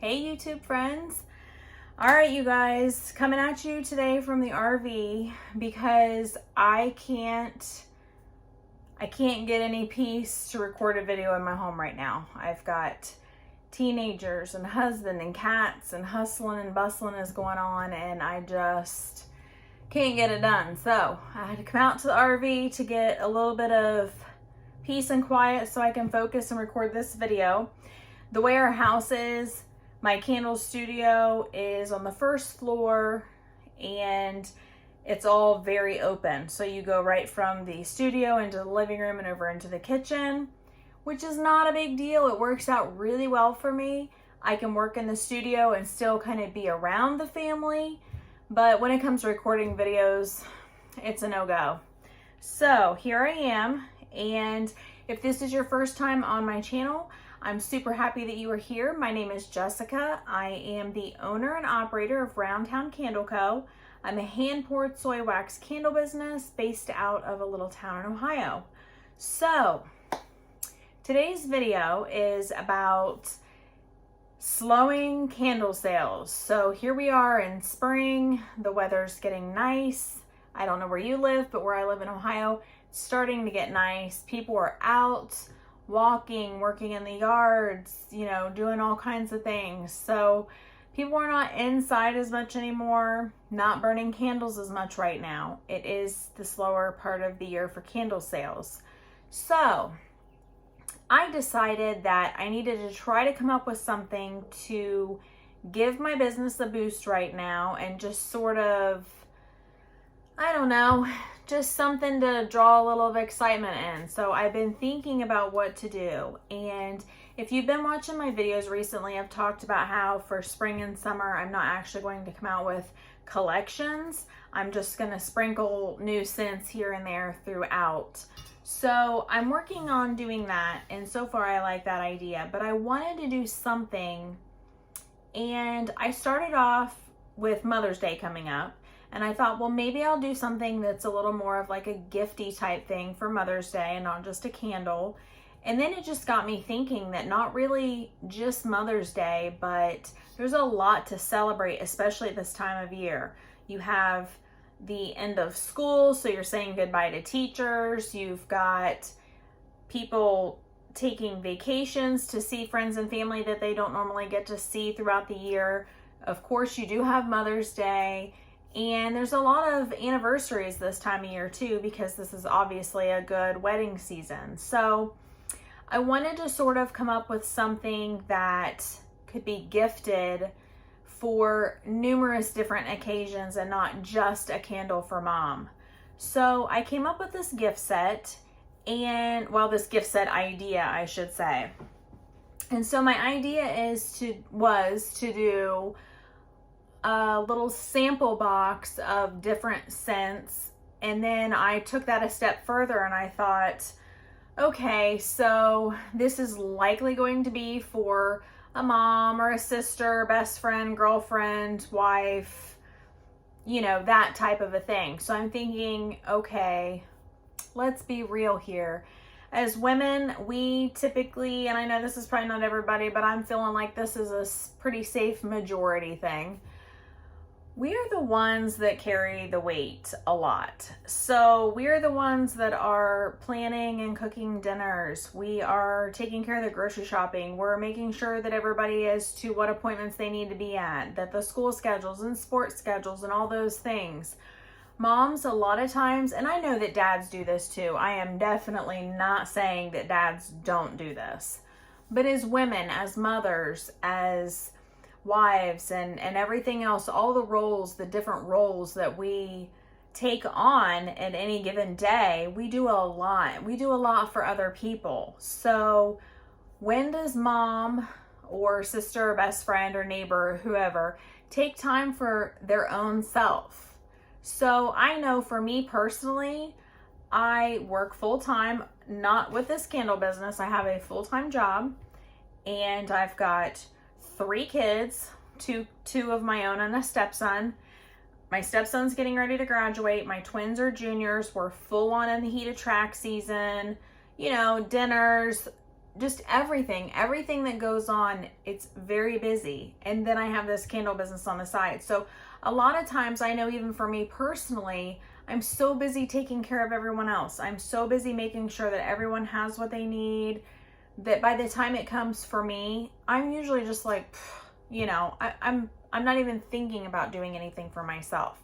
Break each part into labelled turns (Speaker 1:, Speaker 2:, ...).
Speaker 1: Hey YouTube friends. All right, you guys, coming at you today from the RV because I can't get any peace to record a video in my home right now. I've got teenagers and husband and cats and hustling and bustling is going on, and I just can't get it done. So I had to come out to the RV to get a little bit of peace and quiet so I can focus and record this video. The way our house is, my candle studio is on the first floor and it's all very open. So you go right from the studio into the living room and over into the kitchen, which is not a big deal. It works out really well for me. I can work in the studio and still kind of be around the family. But when it comes to recording videos, it's a no-go. So here I am. And if this is your first time on my channel, I'm super happy that you are here. My name is Jessica. I am the owner and operator of Roundtown Candle Co. I'm a hand-poured soy wax candle business based out of a little town in Ohio. So today's video is about slowing candle sales. So here we are in spring. The weather's getting nice. I don't know where you live, but where I live in Ohio, it's starting to get nice. People are out walking, working in the yards, you know, doing all kinds of things. So people are not inside as much anymore, not burning candles as much right now. It is the slower part of the year for candle sales. So I decided that I needed to try to come up with something to give my business a boost right now and just sort of, I don't know, just something to draw a little of excitement in. So I've been thinking about what to do. And if you've been watching my videos recently, I've talked about how for spring and summer, I'm not actually going to come out with collections. I'm just going to sprinkle new scents here and there throughout. So I'm working on doing that. And so far I like that idea, but I wanted to do something. And I started off with Mother's Day coming up. And I thought, well, maybe I'll do something that's a little more of like a gifty type thing for Mother's Day and not just a candle. And then it just got me thinking that not really just Mother's Day, but there's a lot to celebrate, especially at this time of year. You have the end of school, so you're saying goodbye to teachers. You've got people taking vacations to see friends and family that they don't normally get to see throughout the year. Of course, you do have Mother's Day. And there's a lot of anniversaries this time of year too, because this is obviously a good wedding season. So I wanted to sort of come up with something that could be gifted for numerous different occasions and not just a candle for mom. So I came up with this gift set this gift set idea, I should say. And so my idea was to do a little sample box of different scents. And then I took that a step further and I thought, okay, so this is likely going to be for a mom or a sister, best friend, girlfriend, wife, you know, that type of a thing. So I'm thinking, okay, let's be real here. As women, we typically, and I know this is probably not everybody, but I'm feeling like this is a pretty safe majority thing. We are the ones that carry the weight a lot. So we are the ones that are planning and cooking dinners. We are taking care of the grocery shopping. We're making sure that everybody is to what appointments they need to be at, that the school schedules and sports schedules and all those things. Moms, a lot of times, and I know that dads do this too. I am definitely not saying that dads don't do this. But as women, as mothers, as wives and everything else, all the roles, the different roles that we take on at any given day, we do a lot. We do a lot for other people. So when does mom or sister or best friend or neighbor or whoever take time for their own self? So I know for me personally, I work full-time, not with this candle business. I have a full-time job and I've got 3 kids, two of my own and a stepson. My stepson's getting ready to graduate. My twins are juniors. We're full on in the heat of track season, you know, dinners, just everything that goes on, it's very busy. And then I have this candle business on the side. So a lot of times, I know even for me personally, I'm so busy taking care of everyone else. I'm so busy making sure that everyone has what they need, that by the time it comes for me, I'm usually just like, you know, I'm not even thinking about doing anything for myself.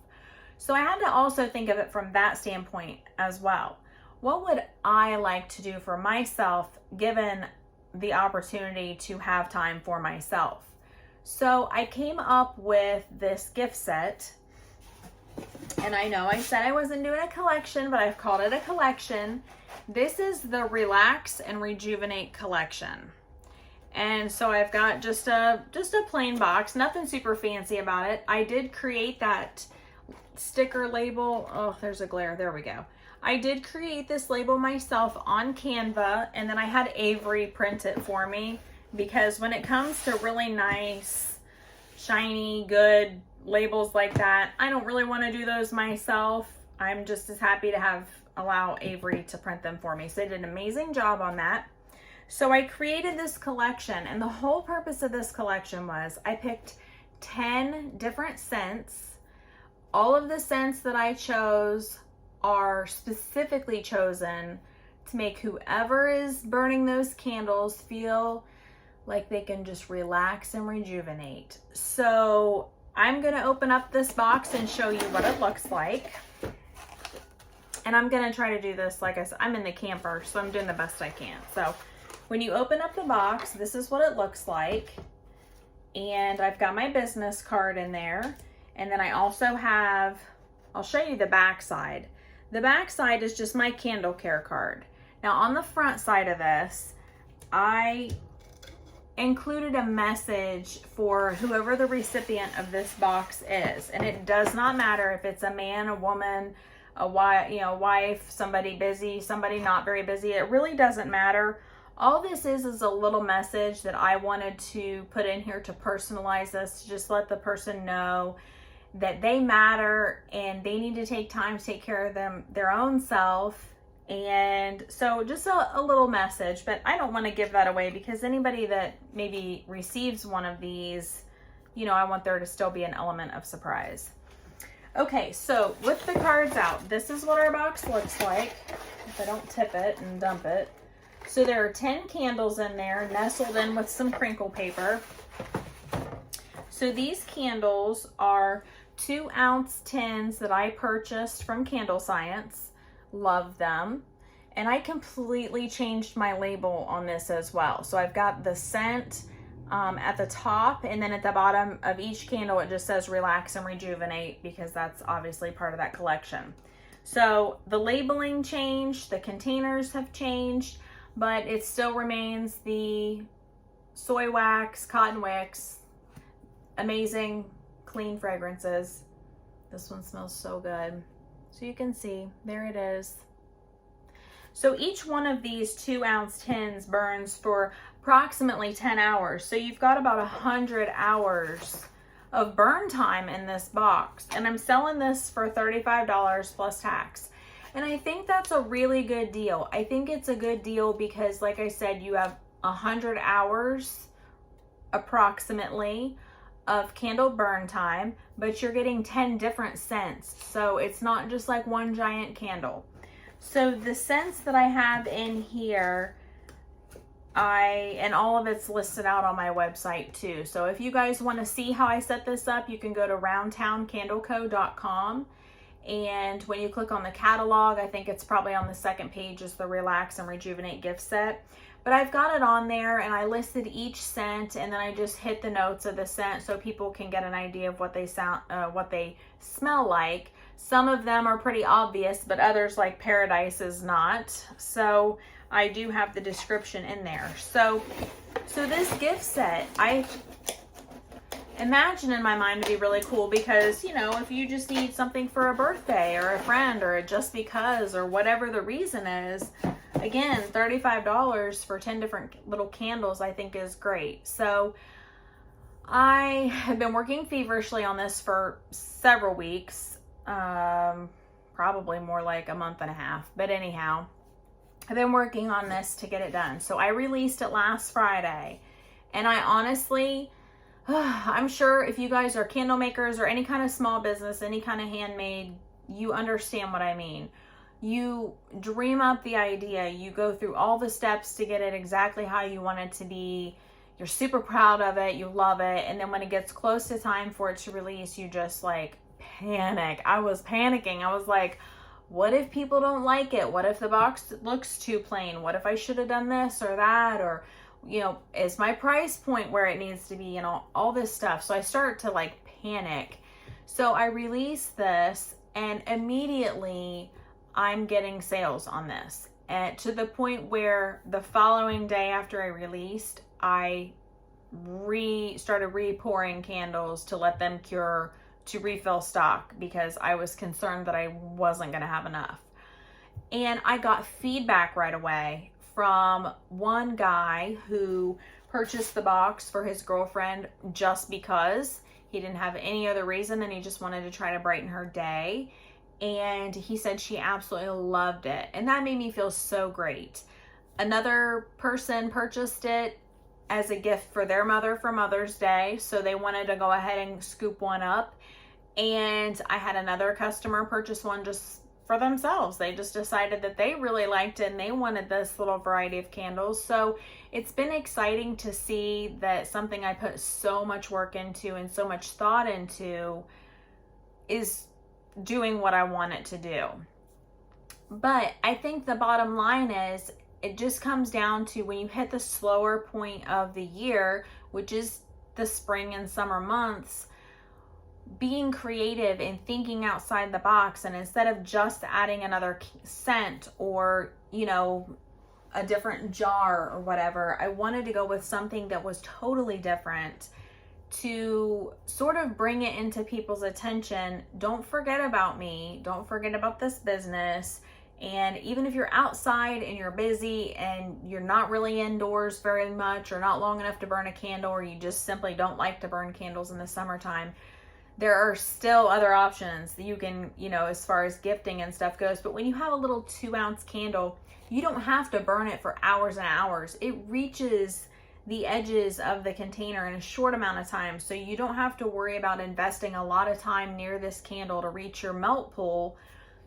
Speaker 1: So I had to also think of it from that standpoint as well. What would I like to do for myself given the opportunity to have time for myself? So I came up with this gift set. And I know I said I wasn't doing a collection, but I've called it a collection. This is the Relax and Rejuvenate collection. And so I've got just a plain box, nothing super fancy about it. I did create that sticker label. Oh, there's a glare. There we go. I did create this label myself on Canva, and then I had Avery print it for me, because when it comes to really nice, shiny, good labels like that, I don't really want to do those myself. I'm just as happy to allow Avery to print them for me. So they did an amazing job on that. So I created this collection, and the whole purpose of this collection was I picked 10 different scents. All of the scents that I chose are specifically chosen to make whoever is burning those candles feel like they can just relax and rejuvenate. So I'm going to open up this box and show you what it looks like. And I'm going to try to do this, like I said, I'm in the camper, so I'm doing the best I can. So when you open up the box, this is what it looks like. And I've got my business card in there. And then I also have, I'll show you the back side. The back side is just my candle care card. Now on the front side of this, I included a message for whoever the recipient of this box is. And it does not matter if it's a man, a woman, a wife, somebody busy, somebody not very busy. It really doesn't matter. All this is a little message that I wanted to put in here to personalize this, to just let the person know that they matter and they need to take time to take care of their own self. And so just a little message, but I don't want to give that away, because anybody that maybe receives one of these, you know, I want there to still be an element of surprise. Okay, so with the cards out, this is what our box looks like, if I don't tip it and dump it. So there are 10 candles in there, nestled in with some crinkle paper. So these candles are 2-ounce tins that I purchased from Candle Science. Love them. And I completely changed my label on this as well. So I've got the scent at the top, and then at the bottom of each candle it just says Relax and Rejuvenate, because that's obviously part of that collection. So the labeling changed, the containers have changed, but it still remains the soy wax, cotton wicks, amazing clean fragrances. This one smells so good. So you can see, there it is. So each one of these 2-ounce tins burns for approximately 10 hours. So you've got about 100 hours of burn time in this box. And I'm selling this for $35 plus tax. And I think that's a really good deal. I think it's a good deal because, like I said, you have 100 hours approximately of candle burn time, but you're getting 10 different scents. So it's not just like one giant candle. So the scents that I have in here, and all of it's listed out on my website too. So if you guys want to see how I set this up, you can go to roundtowncandleco.com. And when you click on the catalog, I think it's probably on the second page, is the Relax and Rejuvenate gift set. But I've got it on there, and I listed each scent, and then I just hit the notes of the scent so people can get an idea of what they smell like. Some of them are pretty obvious, but others, like Paradise, is not. So I do have the description in there. So this gift set, I imagine in my mind to be really cool, because, you know, if you just need something for a birthday or a friend or just because or whatever the reason is, again, $35 for 10 different little candles I think is great. So I have been working feverishly on this for several weeks, probably more like a month and a half. But anyhow, I've been working on this to get it done. So I released it last Friday, and I honestly, I'm sure if you guys are candle makers or any kind of small business, any kind of handmade, you understand what I mean. You dream up the idea, you go through all the steps to get it exactly how you want it to be. You're super proud of it, you love it, and then when it gets close to time for it to release, you just like panic. I was panicking. I was like, what if people don't like it? What if the box looks too plain? What if I should have done this or that? Or, you know, is my price point where it needs to be? You know, all this stuff. So I start to like panic. So I release this, and immediately I'm getting sales on this. And to the point where the following day after I released, I started re-pouring candles to let them cure, to refill stock, because I was concerned that I wasn't going to have enough. And I got feedback right away from one guy who purchased the box for his girlfriend just because he didn't have any other reason, and he just wanted to try to brighten her day. And he said she absolutely loved it, and that made me feel so great. Another person purchased it as a gift for their mother for Mother's Day, so they wanted to go ahead and scoop one up. And I had another customer purchase one just for themselves. They just decided that they really liked it and they wanted this little variety of candles. So it's been exciting to see that something I put so much work into and so much thought into is doing what I want it to do. But I think the bottom line is, it just comes down to when you hit the slower point of the year, which is the spring and summer months, being creative and thinking outside the box. And instead of just adding another scent or, you know, a different jar or whatever, I wanted to go with something that was totally different to sort of bring it into people's attention. Don't forget about me. Don't forget about this business. And even if you're outside and you're busy and you're not really indoors very much, or not long enough to burn a candle, or you just simply don't like to burn candles in the summertime, there are still other options that you can, you know, as far as gifting and stuff goes. But when you have a little 2-ounce candle, you don't have to burn it for hours and hours. It reaches the edges of the container in a short amount of time. So you don't have to worry about investing a lot of time near this candle to reach your melt pool.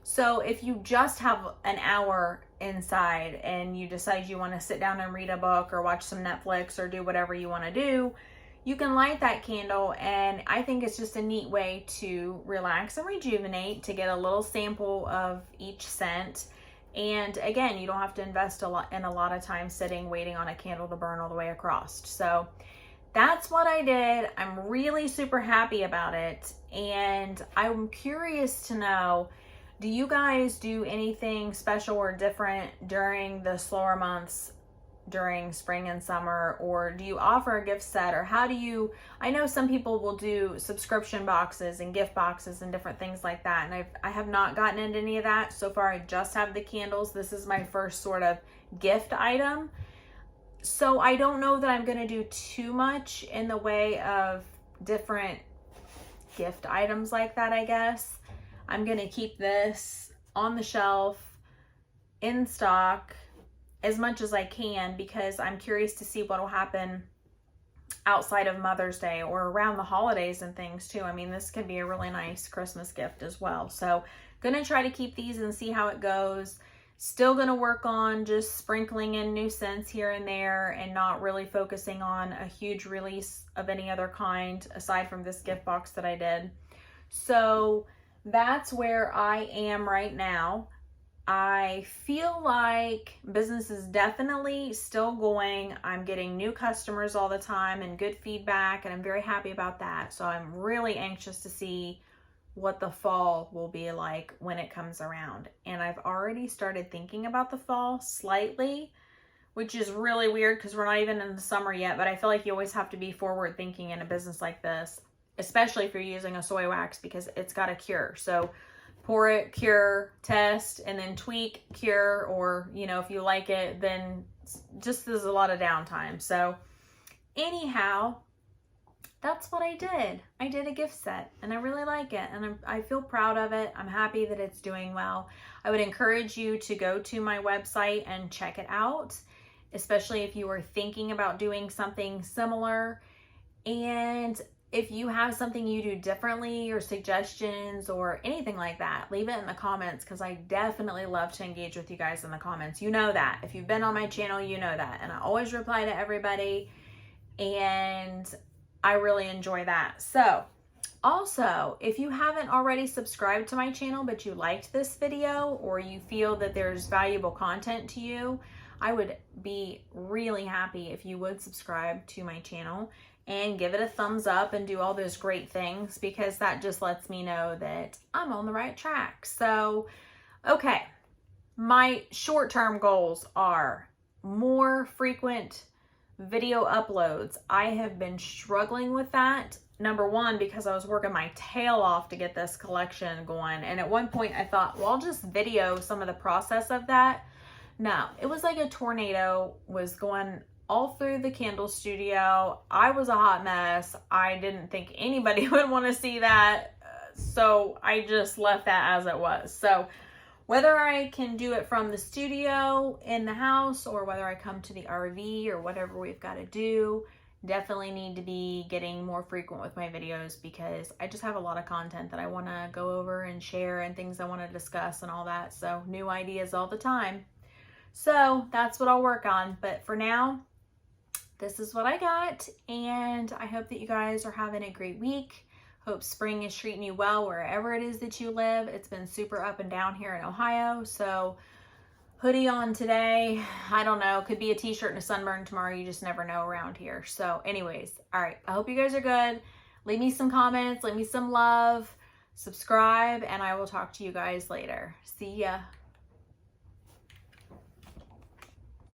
Speaker 1: So if you just have an hour inside and you decide you want to sit down and read a book or watch some Netflix or do whatever you want to do, you can light that candle. And I think it's just a neat way to relax and rejuvenate, to get a little sample of each scent. And again, you don't have to invest a lot of time sitting waiting on a candle to burn all the way across. So that's what I did. I'm really super happy about it. And I'm curious to know, do you guys do anything special or different during the slower months, during spring and summer? Or do you offer a gift set? Or how do you, I know some people will do subscription boxes and gift boxes and different things like that, and I have not gotten into any of that so far. I just have the candles. This is my first sort of gift item, so I don't know that I'm going to do too much in the way of different gift items like that. I guess I'm going to keep this on the shelf in stock as much as I can, because I'm curious to see what will happen outside of Mother's Day or around the holidays and things too. I mean, this could be a really nice Christmas gift as well. So gonna try to keep these and see how it goes. Still gonna work on just sprinkling in new scents here and there and not really focusing on a huge release of any other kind aside from this gift box that I did. So that's where I am right now. I feel like business is definitely still going. I'm getting new customers all the time and good feedback, and I'm very happy about that. So I'm really anxious to see what the fall will be like when it comes around. And I've already started thinking about the fall slightly, which is really weird because we're not even in the summer yet, but I feel like you always have to be forward thinking in a business like this, especially if you're using a soy wax, because it's got a cure. So pour it, cure, test, and then tweak, cure, or, you know, if you like it, then just there's a lot of downtime. So anyhow, that's what I did. I did a gift set and I really like it, and I feel proud of it. I'm happy that it's doing well. I would encourage you to go to my website and check it out, especially if you were thinking about doing something similar. And if you have something you do differently or suggestions or anything like that, leave it in the comments, because I definitely love to engage with you guys in the comments. You know that. If you've been on my channel, you know that. And I always reply to everybody, and I really enjoy that. So also, if you haven't already subscribed to my channel, but you liked this video or you feel that there's valuable content to you, I would be really happy if you would subscribe to my channel and give it a thumbs up and do all those great things, because that just lets me know that I'm on the right track. So, okay, my short-term goals are more frequent video uploads. I have been struggling with that. Number one, because I was working my tail off to get this collection going. And at one point I thought, well, I'll just video some of the process of that. No, it was like a tornado was going all through the candle studio. I was a hot mess. I didn't think anybody would want to see that. So I just left that as it was. So whether I can do it from the studio in the house or whether I come to the RV or whatever we've got to do, definitely need to be getting more frequent with my videos, because I just have a lot of content that I want to go over and share and things I want to discuss and all that. So new ideas all the time. So that's what I'll work on. But for now, this is what I got, and I hope that you guys are having a great week. Hope spring is treating you well wherever it is that you live. It's been super up and down here in Ohio, so hoodie on today. I don't know, could be a t-shirt and a sunburn tomorrow. You just never know around here. So anyways, all right, I hope you guys are good. Leave me some comments, leave me some love, subscribe, and I will talk to you guys later. See ya.